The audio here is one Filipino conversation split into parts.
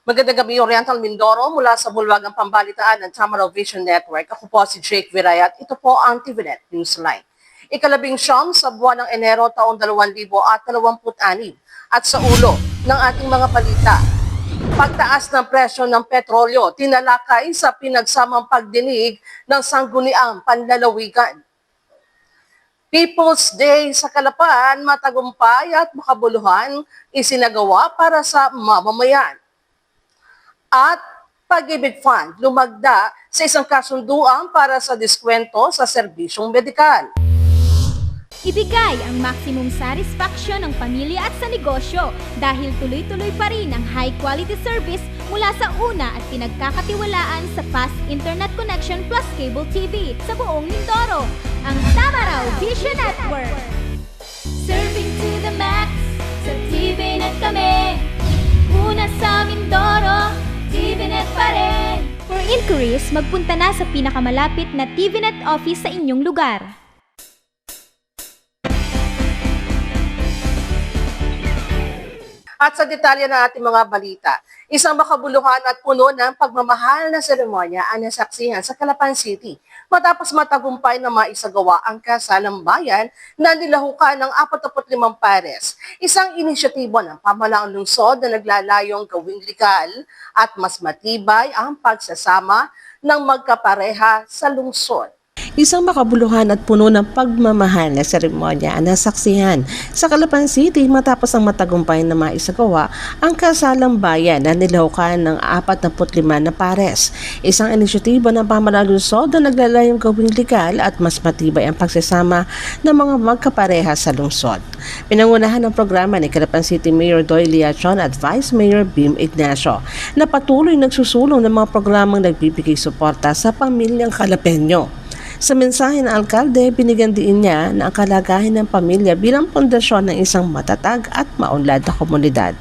Magandang gabi, Oriental Mindoro, mula sa Bulwagang Pambalitaan ng Tamaraw Vision Network. Ako po si Jake Virayat. Ito po ang TVNet Newsline. Ikalabing-siyam sa buwan ng Enero taong 2026 at sa ulo ng ating mga balita. Pagtaas ng presyo ng petrolyo, tinalakay sa pinagsamang pagdinig ng Sangguniang Panlalawigan. People's Day sa Calapan, matagumpay at makabuluhan, isinagawa para sa mamamayan. At Pag-ibig Fund lumagda sa isang kasunduan para sa diskwento sa serbisyong medikal. Ibigay ang maximum satisfaction ng pamilya at sa negosyo dahil tuloy-tuloy pa rin ang high-quality service mula sa una at pinagkakatiwalaan sa fast internet connection plus cable TV sa buong Mindoro, ang Tamaraw Vision Network. Serving to the max, sa TVNet kami. Una sa Mindoro, TVNet pa rin. For inquiries, magpunta na sa pinakamalapit na TVNet office sa inyong lugar. At sa detalye ng ating mga balita, isang makabuluhan at puno ng pagmamahal na seremonya ang nasaksihan sa Calapan City matapos matagumpay na maisagawa ang kasalang bayan na nilahukan ng 45 pares. Isang inisyatibo ng pamahalaang lungsod na naglalayong gawing legal at mas matibay ang pagsasama ng magkapareha sa lungsod. Isang makabuluhan at puno ng pagmamahal na seremonya ang nasaksihan sa Calapan City matapos ang matagumpay na maisagawa ang kasalang bayan na nilahukan ng 45 na pares. Isang inisyatibo ng pamahalaang lungsod na naglalayong gawing legal at mas matibay ang pagsasama ng mga magkapareha sa lungsod. Pinangunahan ng programa ni Calapan City Mayor Doy Liachon at Vice Mayor Bim Ignacio na patuloy nagsusulong ng mga programang nagbibigay suporta sa pamilyang Calapeño. Sa mensahe ng alkalde, binigyan din niya na ang kalagayan ng pamilya bilang pundasyon ng isang matatag at maunlad na komunidad.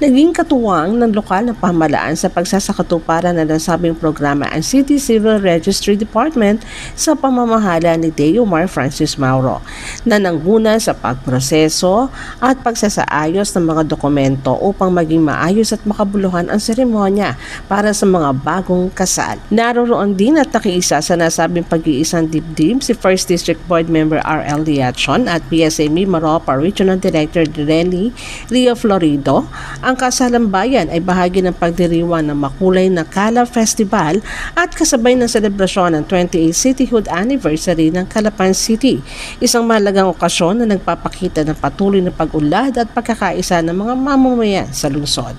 Naging katuwang ng lokal na pamahalaan sa pagsasakatuparan ng nasabing programa ang City Civil Registry Department sa pamamahala ni Deomar Francis Mauro na nangguna sa pagproseso at pagsasaayos ng mga dokumento upang maging maayos at makabuluhan ang seremonya para sa mga bagong kasal. Naroroon din at nakiisa sa nasabing pag-iisang dibdib si First District Board Member R.L. Liachon at PSME Maropa Regional Director Direli Ria Florido. Ang kasalang bayan ay bahagi ng pagdiriwang ng makulay na Kala Festival at kasabay ng selebrasyon ng 28th Cityhood Anniversary ng Calapan City. Isang mahalagang okasyon na nagpapakita ng patuloy na pag-unlad at pagkakaisa ng mga mamamayan sa lungsod.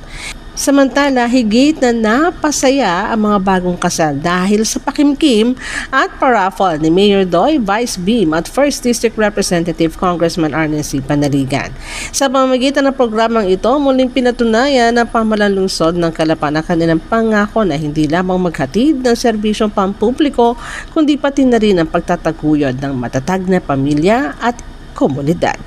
Samantala, higit na napasaya ang mga bagong kasal dahil sa pakimkim at paraffol ni Mayor Doy, Vice Bim at First District Representative Congressman Arnel C. Panaligan. Sa pamamagitan ng programang ito, muling pinatunayan ng pamahalaan lungsod ng Calapan ang kanilang pangako na hindi lamang maghatid ng serbisyong pampubliko, kundi pati na rin ang pagtataguyod ng matatag na pamilya at komunidad.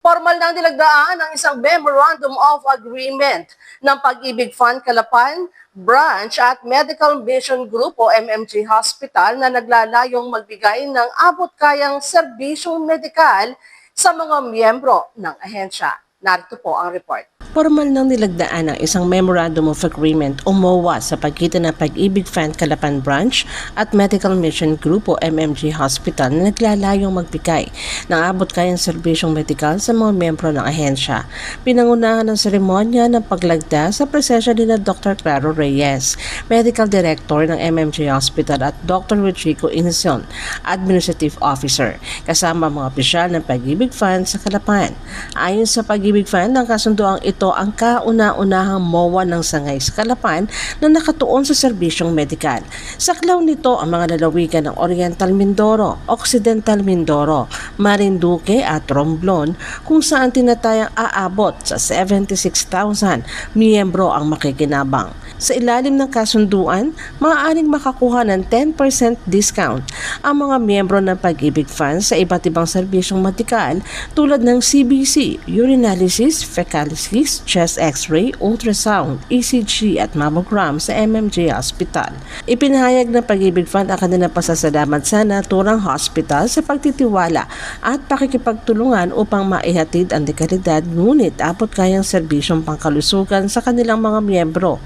Formal nang nilagdaan ang isang Memorandum of Agreement ng Pag-ibig Fund Calapan Branch at Medical Mission Group o MMG Hospital na naglalayong magbigay ng abot-kayang serbisyong medikal sa mga miyembro ng ahensya. Narito po ang report. Formal nang nilagdaan ang isang Memorandum of Agreement o MOA sa pagitan ng Pag-ibig Fund Calapan Branch at Medical Mission Group o MMG Hospital na naglalayong magbigay ng abot-kayang serbisyong medikal sa mga miyembro ng ahensya. Pinangunahan ng seremonya ng paglagda sa presensya ni Dr. Claro Reyes, Medical Director ng MMG Hospital at Dr. Rodrigo Inison, Administrative Officer, kasama mga opisyal ng Pag-ibig Fund sa Calapan. Ayon sa Pag-ibig Fund, ang kasunduang ito ang kauna-unahang MOA ng sangay sa Calapan na nakatuon sa serbisyong medikal. Saklaw nito ang mga lalawigan ng Oriental Mindoro, Occidental Mindoro, Marinduque at Romblon kung saan tinatayang aabot sa 76,000 miyembro ang makikinabang. Sa ilalim ng kasunduan, maaaring makakuha ng 10% discount ang mga miyembro ng Pag-ibig Fund sa iba't ibang serbisyong medikal tulad ng CBC, urinalysis, fecalysis, X, chest X-ray, ultrasound, ECG at mammogram sa MMJ Hospital. Ipinahayag ng Pag-ibig Fund ang kanilang pasasalamat sa naturang hospital sa pagtitiwala at pakikipagtulungan upang maihatid ang dekalidad ngunit abot kayang serbisyong pangkalusugan sa kanilang mga miyembro.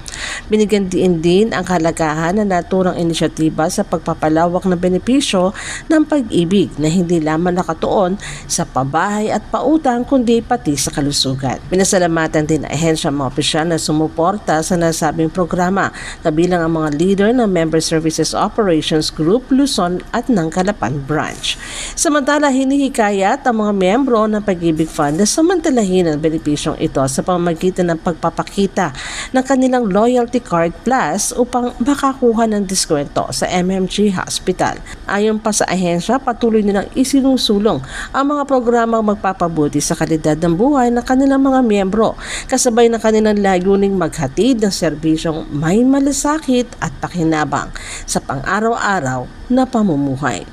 Binigyan din ang kahalagahan ng naturang inisyatiba sa pagpapalawak ng benepisyo ng pag-ibig na hindi lamang nakatuon sa pabahay at pautang kundi pati sa kalusugan. Pinasalamatan din ang ahensya mga opisyal na sumuporta sa nasabing programa, kabilang ang mga leader ng Member Services Operations Group Luzon at ng Calapan Branch. Samantala, hinihikayat ang mga miyembro ng Pag-ibig Fund na samantalahin ang benepisyong ito sa pamamagitan ng pagpapakita ng kanilang Loyalty Card Plus upang makakuha ng diskwento sa MMG Hospital. Ayon pa sa ahensya, patuloy nilang isinusulong ang mga programang magpapabuti sa kalidad ng buhay ng kanilang mga miyembro, kasabay ng kanilang layuning maghatid ng serbisyong may malasakit at pakinabang sa pang-araw-araw na pamumuhay.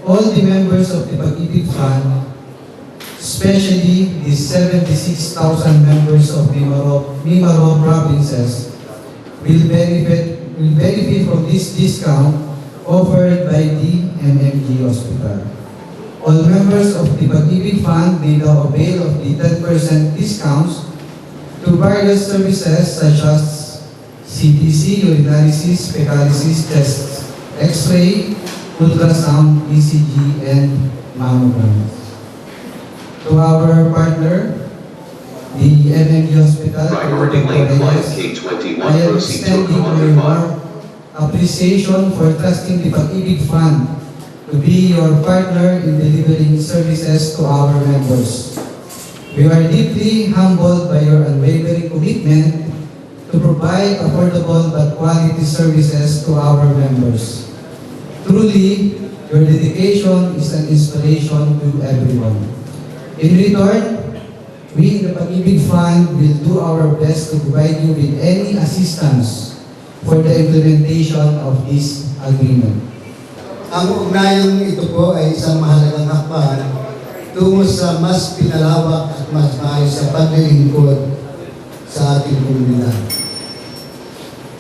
All the members of the Pag-ibig Fund, especially the 76,000 members of Mimaropa provinces, will benefit from this discount offered by the MMG Hospital. All members of the Pag-ibig Fund may now avail of the 10% discounts to various services such as CTC, urinalysis, fecalysis tests, X-ray, ultrasound, ECG, and mammogram. To our partner, the MMG Hospital, Priority link flight K21 I am proceed to extending my Commander 5. warm appreciation for trusting the Pag-ibig Fund to be your partner in delivering services to our members. We are deeply humbled by your unwavering commitment to provide affordable but quality services to our members. Truly, your dedication is an inspiration to everyone. In return, we in the Pag-ibig Fund will do our best to provide you with any assistance for the implementation of this agreement. Ang ugnayang ito po ay isang mahalagang hakbang tungo sa mas pinalawak at mas maayos sa paglilingkod sa ating komunidad.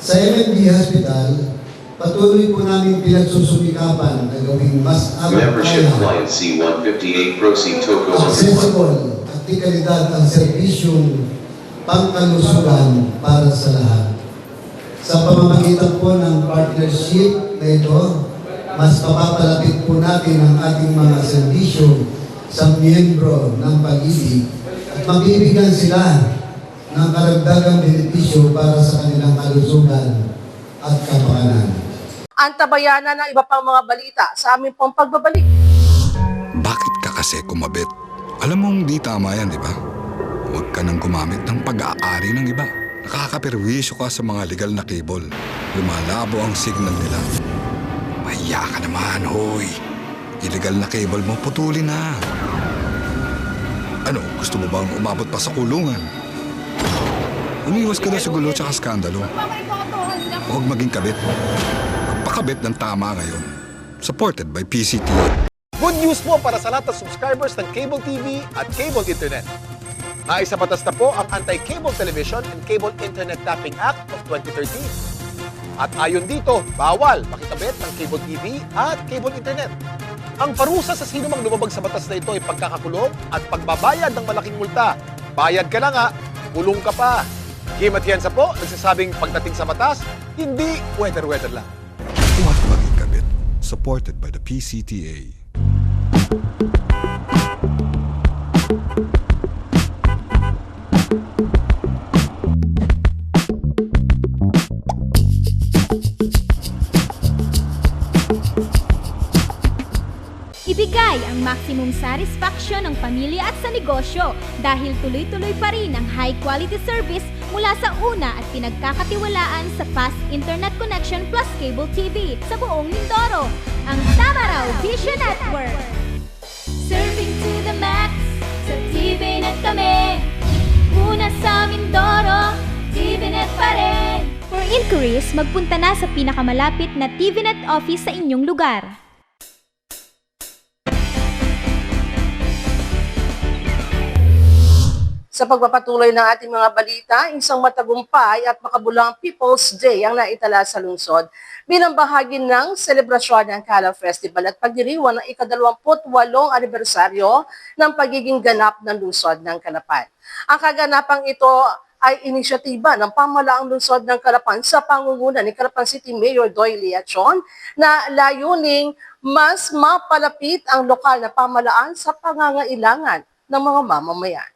Sa MMG Hospital, patuloy po namin pinagsusumikapan na gawing mas Membership abot-kaya, client C158 proceed to Commander 1. accessible at di kalidad ang serbisyong pangkalusugan para sa lahat. Sa pamamagitan po ng partnership na ito, mas mapapalapit po natin ang ating mga serbisyo sa miyembro ng Pag-ibig at mabibigyan sila ng karagdagang benepisyo para sa kanilang kalusugan at kapakanan. Antabayanan ng iba pang mga balita sa aming pong pagbabalik. Bakit ka kasi kumabit? Alam mong di tama yan, di ba? Huwag ka nang gumamit ng pag-aari ng iba. Nakakaperwisyo ka sa mga legal na cable. Lumalabo ang signal nila. Mahiya ka naman, hoy. Illegal na cable mo, putulin na. Ano, gusto mo bang umabot pa sa kulungan? Umiwas ka na sa gulo tsaka skandalo. Huwag maging kabit. Magpakabit ng tama ngayon. Supported by PCTV. Good news po para sa lahat ng subscribers ng Cable TV at Cable Internet. Naisa batas na po ang Anti-Cable Television and Cable Internet Tapping Act of 2013. At ayon dito, bawal makikabit ng Cable TV at Cable Internet. Ang parusa sa sino mang lumabag sa batas na ito ay pagkakakulong at pagbabayad ng malaking multa. Bayad ka na nga, kulong ka pa. Kim Atienza po, nagsasabing pagdating sa batas, hindi weather-weather lang. Huwag maging kabit. Supported by the PCTA. Ibigay ang maximum satisfaction ng pamilya at sa negosyo dahil tuloy-tuloy pa rin ang high-quality service mula sa una at pinagkakatiwalaan sa fast internet connection plus cable TV sa buong Mindoro, ang Tamaraw Vision Network. Serving to the max, sa TVNet kami. Una sa Mindoro, TVNet pa rin. For inquiries, magpunta na sa pinakamalapit na TVNet office sa inyong lugar. Sa pagpapatuloy ng ating mga balita, isang matagumpay at makabulang People's Day ang naitala sa lungsod bilang bahagi ng selebrasyon ng Kala Festival at pagdiriwang ng ika-28 anibersaryo ng pagiging ganap ng lungsod ng Calapan. Ang kaganapang ito ay inisyatiba ng pamahalaang lungsod ng Calapan sa pangunguna ni Calapan City Mayor Doyle Achon na layuning mas mapalapit ang lokal na pamahalaan sa pangangailangan ng mga mamamayan.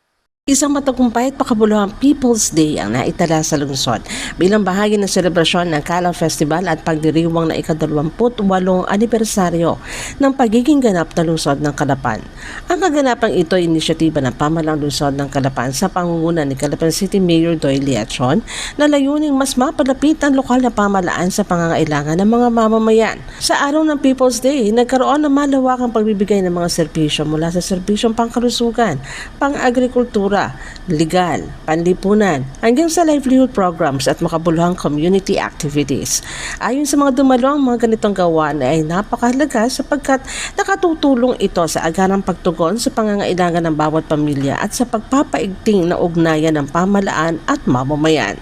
Isang matagumpay at pakabuluhang People's Day ang naitala sa lungsod bilang bahagi ng selebrasyon ng Kala Festival at pagdiriwang na ika-28 anibersaryo ng pagiging ganap na lungsod ng Calapan. Ang kaganapang ito ay inisyatiba ng pamahalaang lungsod ng Calapan sa pangunguna ni Calapan City Mayor Doyle Achon na layuning mas mapalapit ang lokal na pamahalaan sa pangangailangan ng mga mamamayan. Sa araw ng People's Day, nagkaroon ng malawakang pagbibigay ng mga serbisyo mula sa serbisyong pangkalusugan, pang-agrikultura, legal, panlipunan, hanggang sa livelihood programs at makabuluhang community activities. Ayon sa mga dumalo, ang mga ganitong gawain ay napakahalaga sapagkat nakatutulong ito sa agarang pagtugon sa pangangailangan ng bawat pamilya at sa pagpapaigting na ugnayan ng pamahalaan at mamamayan.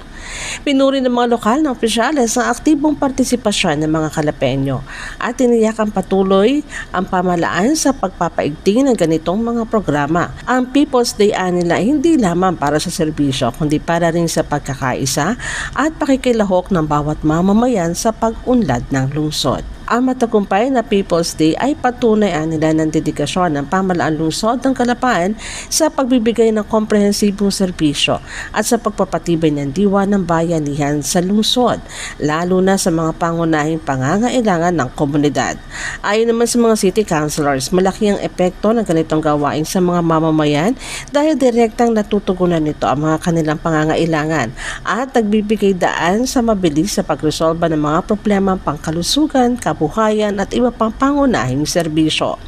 Pinuri ng mga lokal na opisyales ang aktibong partisipasyon ng mga Kalapeño at tiniyakan patuloy ang pamahalaan sa pagpapaigting ng ganitong mga programa. Ang People's Day nila ay hindi lamang para sa serbisyo kundi para rin sa pagkakaisa at pakikilahok ng bawat mamamayan sa pag-unlad ng lungsod. Ang matagumpay na People's Day ay patunay nila ng dedikasyon ng pamahalaan lungsod ng Calapan sa pagbibigay ng komprehensibong serbisyo at sa pagpapatibay ng diwa ng bayanihan sa lungsod, lalo na sa mga pangunahing pangangailangan ng komunidad. Ayon naman sa mga city councilors, malaki ang epekto ng ganitong gawain sa mga mamamayan dahil direktang natutugunan nito ang mga kanilang pangangailangan at nagbibigay daan sa mabilis sa pagresolba ng mga problemang pangkalusugan, kabuhayan at iba pang pangunahing serbisyo.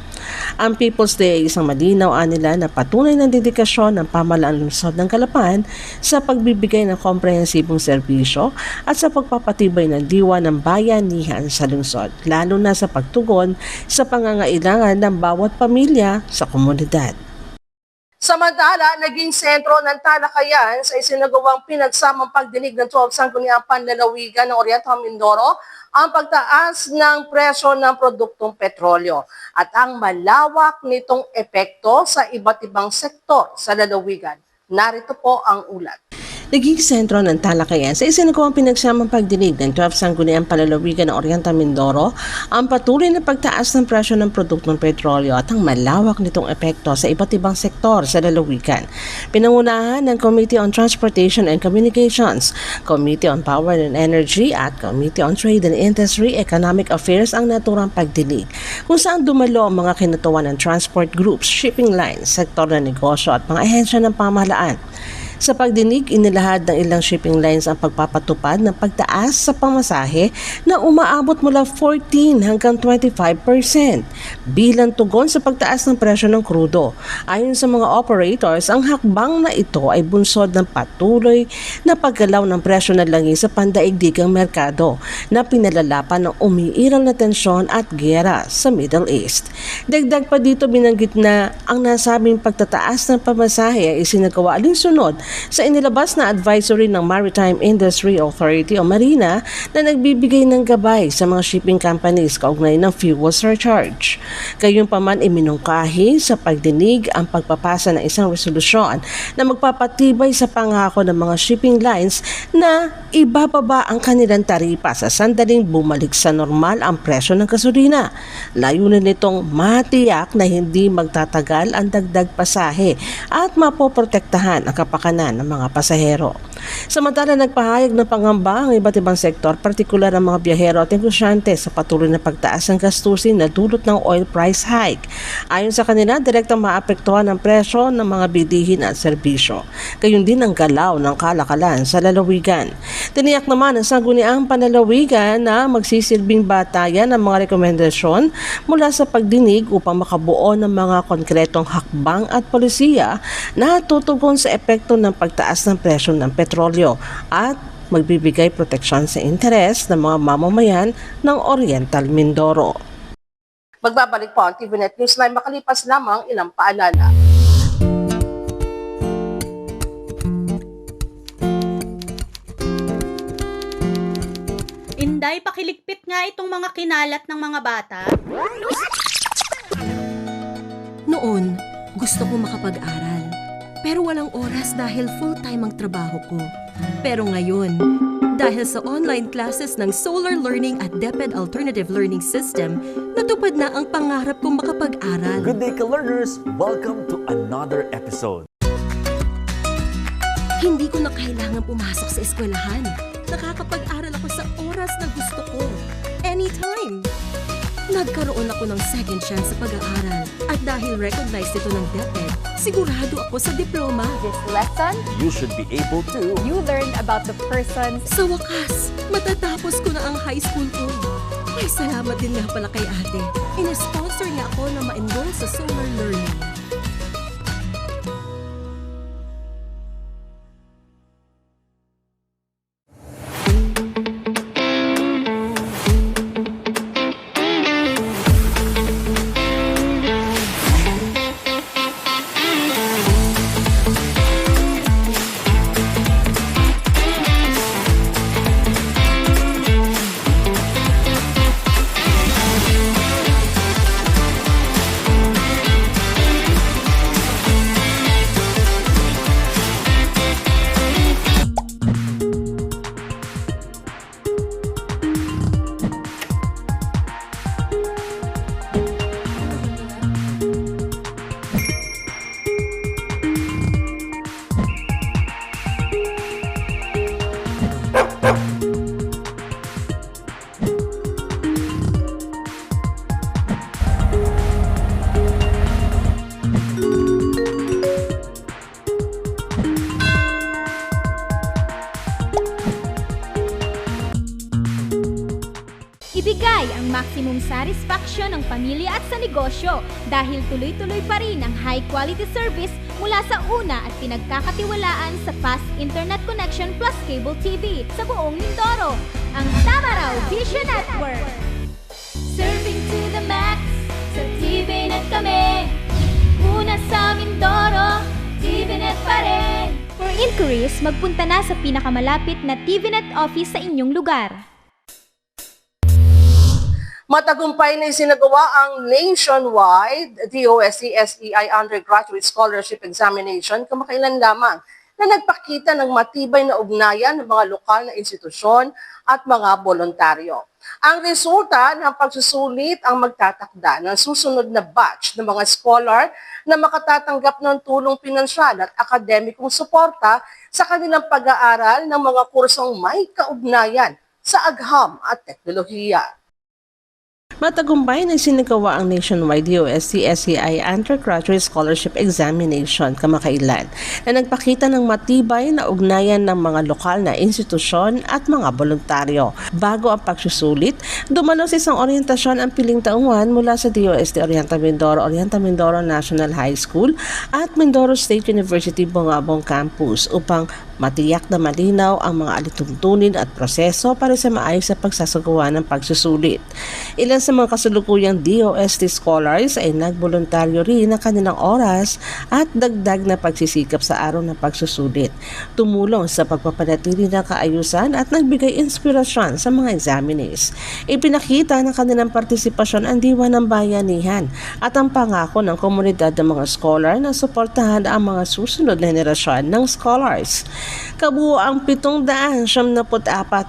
Ang People's Day ay isang malinaw nila na patunay ng dedikasyon ng pamahalaan lungsod ng Calapan sa pagbibigay ng komprehensibong serbisyo at sa pagpapatibay ng diwa ng bayanihan sa lungsod, lalo na sa pagtugon sa pangangailangan ng bawat pamilya sa komunidad. Samantala, naging sentro ng talakayan sa isinagawang pinagsamang pagdinig ng 12 Sangguniang Panlalawigan ng Oriental Mindoro ang pagtaas ng presyo ng produktong petrolyo at ang malawak nitong epekto sa iba't ibang sektor sa lalawigan. Narito po ang ulat. Naging sentro ng talakayan sa isinagawang pinagsamang pagdinig ng 12 Sangguniang Panlalawigan ng Oriental Mindoro ang patuloy na pagtaas ng presyo ng produktong petrolyo at ang malawak nitong epekto sa iba't ibang sektor sa lalawigan. Pinangunahan ng Committee on Transportation and Communications, Committee on Power and Energy at Committee on Trade and Industry Economic Affairs ang naturang pagdinig, kung saan dumalo ang mga kinatuwa ng transport groups, shipping lines, sektor ng negosyo at mga ahensya ng pamahalaan. Sa pagdinig, inilahad ng ilang shipping lines ang pagpapatupad ng pagtaas sa pamasahe na umaabot mula 14 hanggang 25% bilang tugon sa pagtaas ng presyo ng krudo. Ayon sa mga operators, ang hakbang na ito ay bunsod ng patuloy na paggalaw ng presyo ng langis sa pandaigdigang merkado na pinalalapan ng umiiral na tensyon at giyera sa Middle East. Dagdag pa dito, binanggit na ang nasabing pagtataas ng pamasahe ay isinagawa alinsunod sa inilabas na advisory ng Maritime Industry Authority o Marina na nagbibigay ng gabay sa mga shipping companies kaugnay ng fuel surcharge. Gayunpaman, iminungkahi sa pagdinig ang pagpapasa ng isang resolusyon na magpapatibay sa pangako ng mga shipping lines na ibababa ang kanilang taripa sa sandaling bumalik sa normal ang presyo ng gasolina. Layunin nitong matiyak na hindi magtatagal ang dagdag pasahe at mapoprotektahan ang kapakanan ng mga pasahero. Samantala, nagpahayag ng pangamba ang iba't ibang sektor, partikular ang mga biyahero at negosyante sa patuloy na pagtaas ng gastusin na dulot ng oil price hike. Ayon sa kanila, direktang maapektuhan ang presyo ng mga bilihin at serbisyo. Gayon din ang galaw ng kalakalan sa lalawigan. Tiniyak naman ng Sangguniang Panlalawigan na magsisilbing batayan ang mga rekomendasyon mula sa pagdinig upang makabuo ng mga konkretong hakbang at polisiya na tutugon sa epekto ng pagtaas ng presyo ng petrolyo at magbibigay proteksyon sa interes ng mga mamamayan ng Oriental Mindoro. Magbabalik po ang TVNet Newsline makalipas lamang ilang paalala. Inday, pakiligpit nga itong mga kinalat ng mga bata. Noon, gusto ko makapag-aral. Pero walang oras dahil full-time ang trabaho ko. Pero ngayon, dahil sa online classes ng Solar Learning at DepEd Alternative Learning System, natupad na ang pangarap kong makapag-aral. Good day, ka-learners! Welcome to another episode. Hindi ko na kailangan pumasok sa eskwelahan. Nakakapag-aral ako sa oras na gusto ko. Anytime! Nagkaroon ako ng second chance sa pag-aaral. At dahil recognized ito ng DepEd, sigurado ako sa diploma. This lesson, You should be able to... you learned about the persons. Sa wakas, matatapos ko na ang high school ko. Ay, salamat din nga pala kay ate. Ina-sponsor niya ako na ma-enroll sa Solar Learning. Ibigay ang maximum satisfaction ng pamilya at sa negosyo dahil tuloy-tuloy pa rin ang high-quality service mula sa una at pinagkakatiwalaan sa fast internet connection plus cable TV sa buong Mindoro, ang Tamaraw Vision Network. Serving to the max, sa TVNet kami. Una sa Mindoro, TVNet pa rin. For inquiries, magpunta na sa pinakamalapit na TVNet office sa inyong lugar. Matagumpay na isinagawa ang nationwide DOST SEI Undergraduate Scholarship Examination kamakailan lamang na nagpakita ng matibay na ugnayan ng mga lokal na institusyon at mga voluntaryo. Ang resulta ng pagsusulit ang magtatakda ng susunod na batch ng mga scholar na makatatanggap ng tulong pinansyal at akademikong suporta sa kanilang pag-aaral ng mga kursong may kaugnayan sa agham at teknolohiya. Matagumpay na isinagawa ang nationwide DOST SEI Undergraduate Scholarship Examination kamakailan na nagpakita ng matibay na ugnayan ng mga lokal na institusyon at mga voluntaryo. Bago ang pagsusulit, dumalo sa isang orientasyon ang piling tauhan mula sa DOST Oriental Mindoro National High School at Mindoro State University Bungabong Campus upang matiyak na malinaw ang mga alituntunin at proseso para sa maayos sa pagsasagawa ng pagsusulit. Ilan sa mga kasalukuyang DOST scholars ay nagboluntaryo rin ng kanilang oras at dagdag na pagsisikap sa araw ng pagsusulit. Tumulong sa pagpapanatili ng kaayusan at nagbigay inspirasyon sa mga examinees. Ipinakita ng kanilang partisipasyon ang diwa ng bayanihan at ang pangako ng komunidad ng mga scholar na suportahan ang mga susunod na henerasyon ng scholars. Kabuo ang 774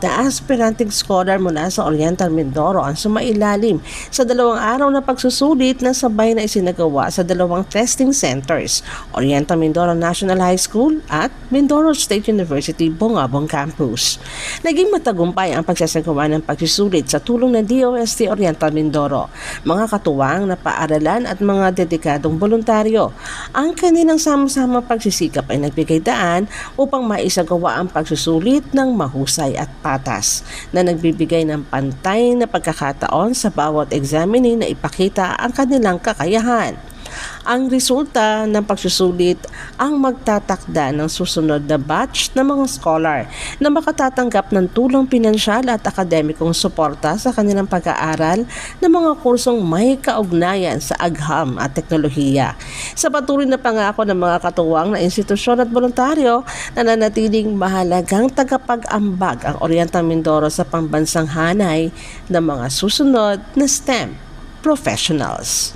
na aspiranting scholar mula sa Oriental Mindoro ang sumailalim sa 2 araw na pagsusulit na sabay na isinagawa sa 2 testing centers, Oriental Mindoro National High School at Mindoro State University Bungabong Campus. Naging matagumpay ang pagsasagawa ng pagsusulit sa tulong ng DOST Oriental Mindoro, mga katuwang na paaralan at mga dedikadong voluntaryo. Ang kanilang sama-sama pagsisikap ay nagbigay daan upang maisagawa ang pagsusulit ng mahusay at patas na nagbibigay ng pantay na pagkakataon sa bawat examinee na ipakita ang kanilang kakayahan. Ang resulta ng pagsusulit ang magtatakda ng susunod na batch ng mga scholar na makatatanggap ng tulong pinansyal at akademikong suporta sa kanilang pag-aaral ng mga kursong may kaugnayan sa agham at teknolohiya. Sa patuloy na pangako ng mga katuwang na institusyon at voluntaryo, nananatiling mahalagang tagapag-ambag ang Oriental Mindoro sa pambansang hanay ng mga susunod na STEM professionals.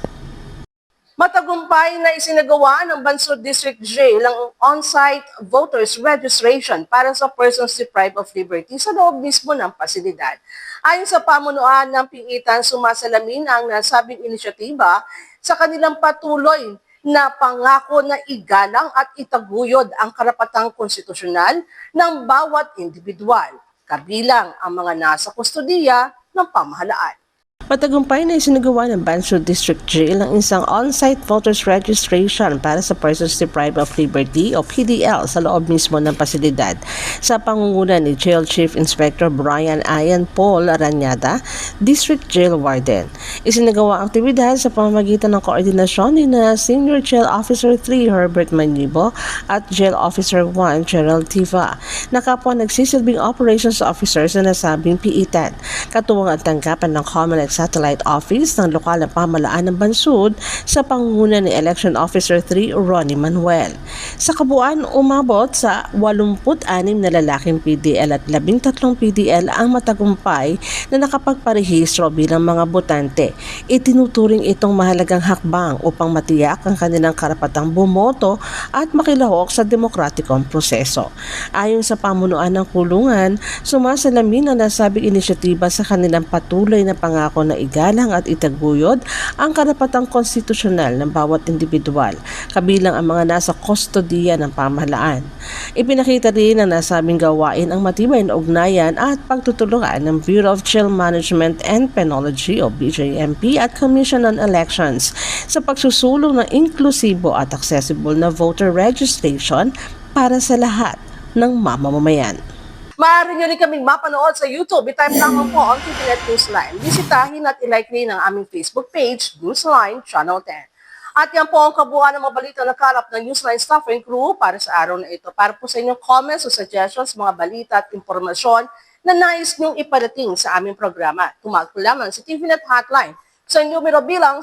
Matagumpay na isinagawa ng Bansud District Jail ang on-site voters registration para sa persons deprived of liberty sa loob mismo ng pasilidad. Ayon sa pamunuan ng piitan, sumasalamin ang nasabing inisyatiba sa kanilang patuloy na pangako na igalang at itaguyod ang karapatang konstitusyonal ng bawat individual, kabilang ang mga nasa kustodiya ng pamahalaan. Matagumpay na isinagawa ng Bansud District Jail ang isang on-site voters registration para sa persons deprived of liberty o PDL sa loob mismo ng pasilidad. Sa pangunguna ni Jail Chief Inspector Brian Ian Paul Aranyada, District Jail Warden. Isinagawa ang aktibidad sa pamamagitan ng koordinasyon ni na Senior Jail Officer 3 Herbert Manibo at Jail Officer 1 Gerald Tiva, na kapwa nagsisilbing operations officers na nasabing piitan. Katuwang ang tanggapan ng COMELEC Satellite Office ng lokal na pamahalaan ng Bansud sa pangunguna ni Election Officer 3 Ronnie Manuel. Sa kabuuan, umabot sa 86 na lalaking PDL at 13 PDL ang matagumpay na nakapagparehistro bilang mga botante. Itinuturing itong mahalagang hakbang upang matiyak ang kanilang karapatang bumoto at makilahok sa demokratikong proseso. Ayon sa pamunuan ng kulungan, sumasalamin ang nasabing inisyatiba sa kanilang patuloy na pangako na igalang at itaguyod ang karapatang konstitusyonal ng bawat individual, kabilang ang mga nasa kustodiya ng pamahalaan. Ipinakita rin ang nasabing gawain ang matibay na ugnayan at pagtutulungan ng Bureau of Jail Management and Penology o BJMP at Commission on Elections sa pagsusulong ng inklusibo at accessible na voter registration para sa lahat ng mamamayan. Maaari nyo rin kaming mapanood sa YouTube. I-type lang po ang TVNet Newsline. Bisitahin at i-like rin ang aming Facebook page, Newsline Channel 10. At yan po ang kabuuan ng mga balita na kalap ng Newsline staff and crew para sa araw na ito. Para po sa inyong comments o suggestions, mga balita at impormasyon na nais nyong iparating sa aming programa. Tumawag po lamang sa TVNet hotline sa numero bilang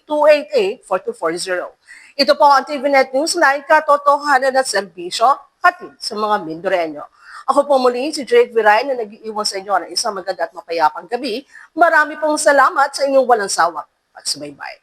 043-288-4240. Ito po ang TVNet Newsline, katotohanan at serbisyo, hatid sa mga Mindoreño. Ako po muli si Jake Viray na nag-iiwan sa inyo ng isang maganda at mapayapang gabi. Marami pong salamat sa inyong walang sawang pagsubaybay.